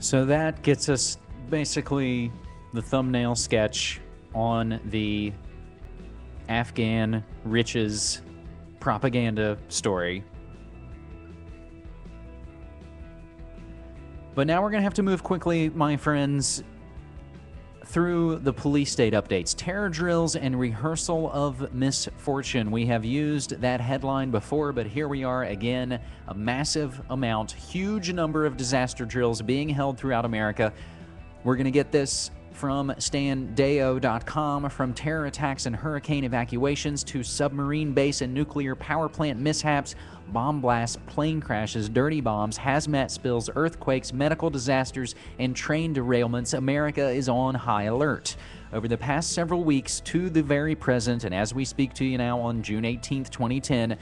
So that gets us basically the thumbnail sketch on the Afghan riches propaganda story. But now we're going to have to move quickly, my friends, through the police state updates. Terror drills and rehearsal of misfortune. We have used that headline before, but here we are again. A massive amount, huge number of disaster drills being held throughout America. We're going to get this from standeo.com, from terror attacks and hurricane evacuations to submarine base and nuclear power plant mishaps, bomb blasts, plane crashes, dirty bombs, hazmat spills, earthquakes, medical disasters, and train derailments. America is on high alert. Over the past several weeks to the very present, and as we speak to you now on June 18th, 2010,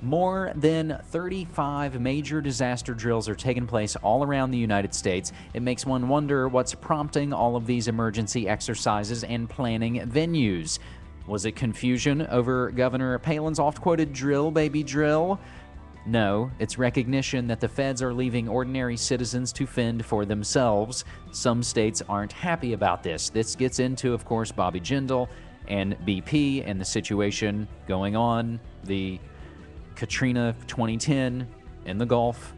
more than 35 major disaster drills are taking place all around the United States. It makes one wonder what's prompting all of these emergency exercises and planning venues. Was it confusion over Governor Palin's oft-quoted drill, baby, drill? No, it's recognition that the feds are leaving ordinary citizens to fend for themselves. Some states aren't happy about this. This gets into, of course, Bobby Jindal and BP and the situation going on, the Katrina 2010 in the Gulf.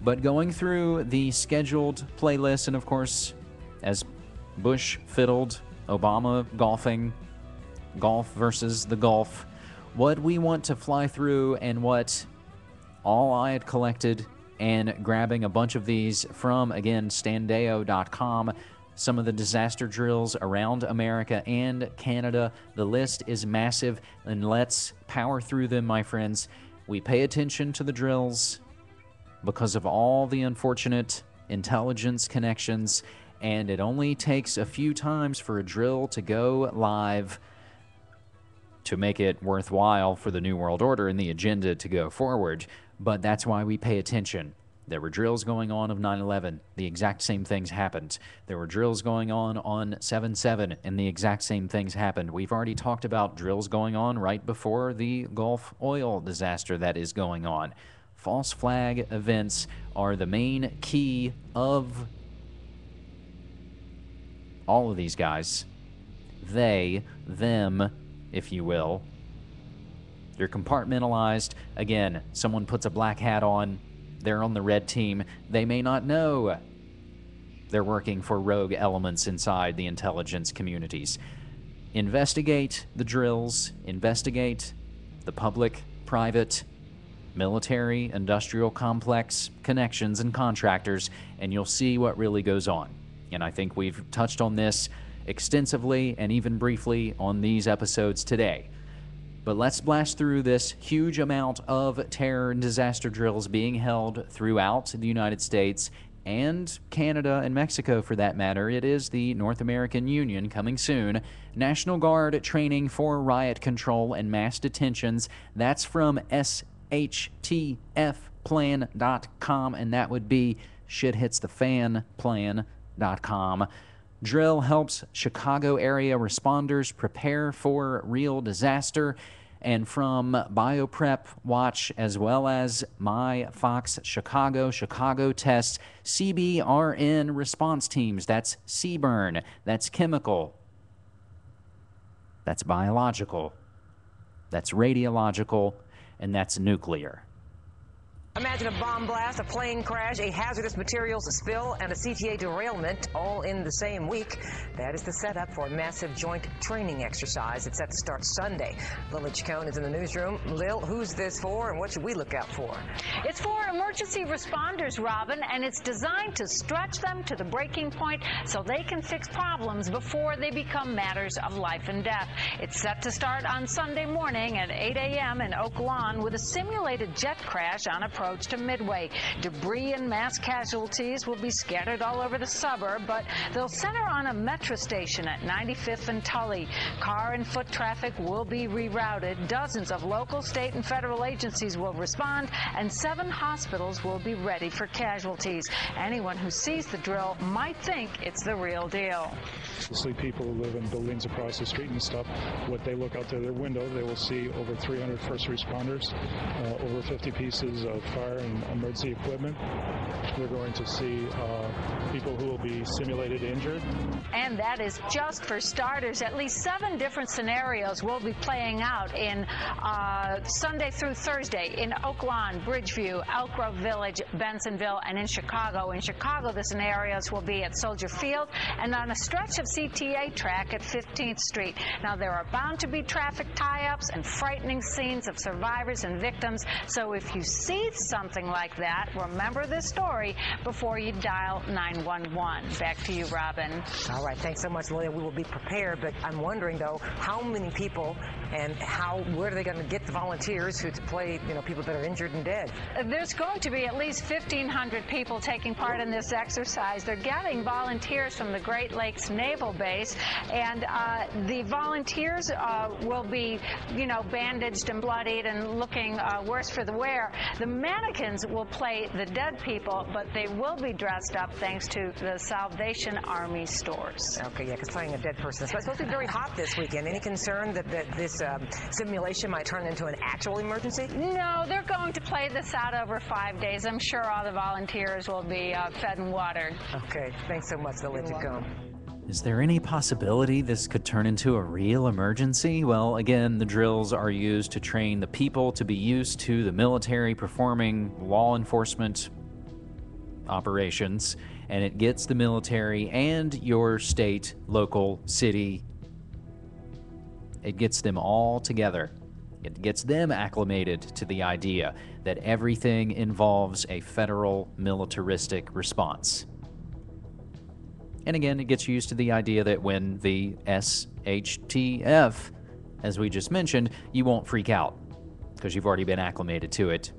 But going through the scheduled playlist, and of course, as Bush fiddled, Obama golfing, golf versus the Gulf, what we want to fly through and what all I had collected and grabbing a bunch of these from, again, standeo.com, some of the disaster drills around America and Canada. The list is massive, and let's power through them, my friends. We pay attention to the drills because of all the unfortunate intelligence connections, and it only takes a few times for a drill to go live to make it worthwhile for the New World Order and the agenda to go forward. But that's why we pay attention. There were drills going on of 9/11. The exact same things happened. There were drills going on 7/7, and the exact same things happened. We've already talked about drills going on right before the Gulf oil disaster that is going on. False flag events are the main key of all of these guys. They, them, if you will. They're compartmentalized. Again, someone puts a black hat on, they're on the red team. They may not know they're working for rogue elements inside the intelligence communities. Investigate the drills, investigate the public, private, military, industrial complex connections and contractors, and you'll see what really goes on. And I think we've touched on this extensively and even briefly on these episodes today. But let's blast through this huge amount of terror and disaster drills being held throughout the United States and Canada and Mexico, for that matter. It is the North American Union coming soon. National Guard training for riot control and mass detentions. That's from shtfplan.com, and that would be shithitsthefan.plan.com. Drill helps Chicago area responders prepare for real disaster. And from BioPrep Watch, as well as My Fox Chicago, Chicago tests CBRN response teams. That's CBRN, that's chemical, that's biological, that's radiological, and that's nuclear. Imagine a bomb blast, a plane crash, a hazardous materials spill, and a CTA derailment all in the same week. That is the setup for a massive joint training exercise. It's set to start Sunday. Lily Chacon is in the newsroom. Lil, who's this for, and what should we look out for? It's for emergency responders, Robin, and it's designed to stretch them to the breaking point so they can fix problems before they become matters of life and death. It's set to start on Sunday morning at 8 a.m. in Oak Lawn with a simulated jet crash on approach to Midway. Debris and mass casualties will be scattered all over the suburb, but they'll center on a metro station at 95th and Tully. Car and foot traffic will be rerouted. Dozens of local, state, and federal agencies will respond, and 7 hospitals will be ready for casualties. Anyone who sees the drill might think it's the real deal. Mostly people who live in buildings across the street and stuff, what they look out their window, they will see over 300 first responders, over 50 pieces of fire and emergency equipment. We're going to see people who will be simulated injured. And that is just for starters. At least 7 different scenarios will be playing out in Sunday through Thursday in Oak Lawn, Bridgeview, Elk Grove Village, Bensonville, and in Chicago. In Chicago, the scenarios will be at Soldier Field and on a stretch of CTA track at 15th Street. Now, there are bound to be traffic tie-ups and frightening scenes of survivors and victims, so if you see something like that, remember this story before you dial 911. Back to you, Robin. All right, thanks so much, Lilia. We will be prepared, but I'm wondering, though, how many people and where are they going to get the volunteers to play, people that are injured and dead? There's going to be at least 1,500 people taking part in this exercise. They're getting volunteers from the Great Lakes Naval Base, and the volunteers will be, bandaged and bloodied and looking worse for the wear. The mannequins will play the dead people, but they will be dressed up thanks to the Salvation Army stores. Okay, yeah, because playing a dead person is supposed to be very hot this weekend. Any concern that this simulation might turn into an actual emergency? No, they're going to play this out over 5 days. I'm sure all the volunteers will be fed and watered. Okay, thanks so much. They'll let you go. Is there any possibility this could turn into a real emergency? Well, again, the drills are used to train the people to be used to the military performing law enforcement operations, and it gets the military and your state, local, city, it gets them all together. It gets them acclimated to the idea that everything involves a federal militaristic response. And again, it gets used to the idea that when the SHTF, as we just mentioned, you won't freak out because you've already been acclimated to it,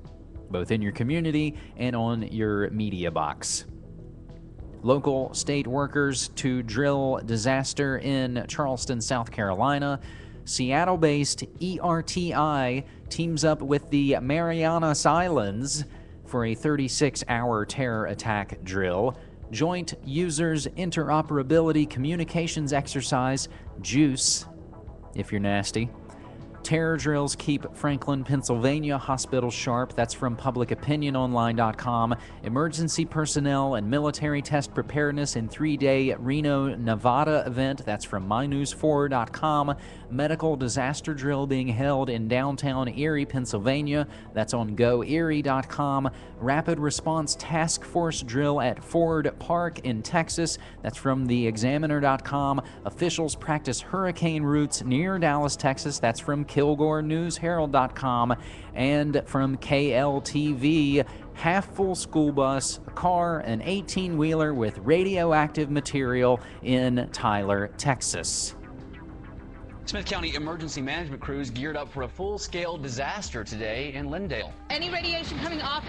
both in your community and on your media box. Local state workers to drill disaster in Charleston, South Carolina. Seattle-based ERTI teams up with the Marianas Islands for a 36-hour terror attack drill. Joint Users Interoperability Communications Exercise, JUICE, if you're nasty. Terror drills keep Franklin, Pennsylvania hospitals sharp. That's from publicopiniononline.com. Emergency personnel and military test preparedness in 3-day Reno, Nevada event. That's from mynews4.com. Medical disaster drill being held in downtown Erie, Pennsylvania. That's on goerie.com. Rapid response task force drill at Ford Park in Texas. That's from theexaminer.com. Officials practice hurricane routes near Dallas, Texas. That's from KilgoreNewsHerald.com. And from KLTV, half-full school bus, a car, an 18-wheeler with radioactive material in Tyler, Texas. Smith County emergency management crews geared up for a full-scale disaster today in Lindale. Any radiation coming off